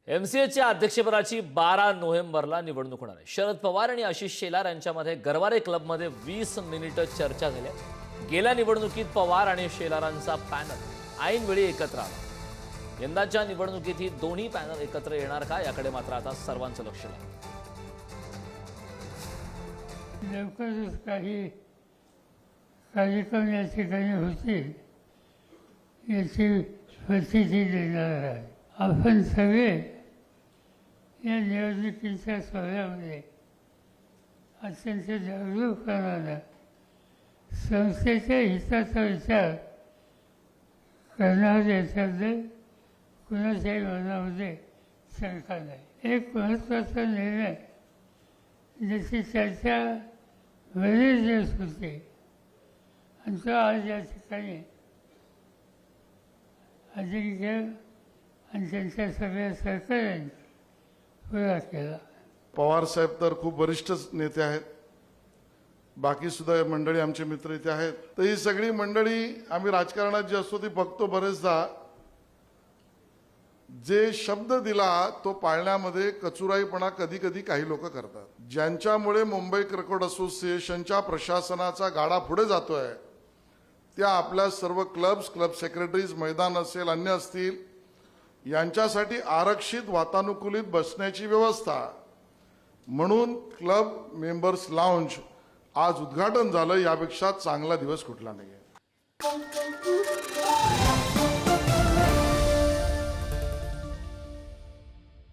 एमसीएच्या अध्यक्षपदाची 12 नोव्हेंबरला निवडणूक होणार आहे। शरद पवार आणि आशिष शेलार यांच्यामध्ये गरवारे क्लबमध्ये 20 मिनिटं चर्चा झाली। गेल्या निवडणुकीत पवार आणि शेलारांचा पॅनल ऐनवेळी एकत्र आला। यंदाच्या निवडणुकीत ही दोन्ही पॅनल एकत्र येणार का याकडे मात्र आता सर्वांचं लक्ष लागलं। लवकरच काही कार्यक्रम या ठिकाणी होतील याची प्रसिद्धी देणार आहे। आपण सगळे या निवडणुकीच्या सोहळ्यामध्ये अत्यंत जागरूकपणानं संस्थेच्या हिताचा विचार करणार याच्याबद्दल कुणाच्याही मनामध्ये शंका नाही। एक महत्त्वाचा निर्णय ज्याची चर्चा बरेच दिवस होती आणि तो आज या ठिकाणी अजिंक्य आणि त्यांच्या सगळ्या सहकार्यांनी पुरा केला। पवार साहेब तर खूप वरिष्ठ नेते आहेत, बाकी सुद्धा मंडळी आमचे मित्र इथे आहेत। तर ही सगळी मंडळी आम्ही राजकारणात जी असतो ती बघतो बरेचदा, जे शब्द दिला तो पाळण्यामध्ये कचुराईपणा कधी कधी काही लोक करतात, ज्यांच्यामुळे मुंबई क्रिकेट असोसिएशनच्या प्रशासनाचा गाडा पुढे जातोय त्या आपल्या सर्व क्लब सेक्रेटरीज, मैदान असेल अन्य असतील, यांच्यासाठी आरक्षित वातानुकूलित बसण्याची व्यवस्था म्हणून क्लब मेंबर्स लाउंज आज उद्घाटन झालं। यापेक्षा चांगला दिवस कुठला नाहीये।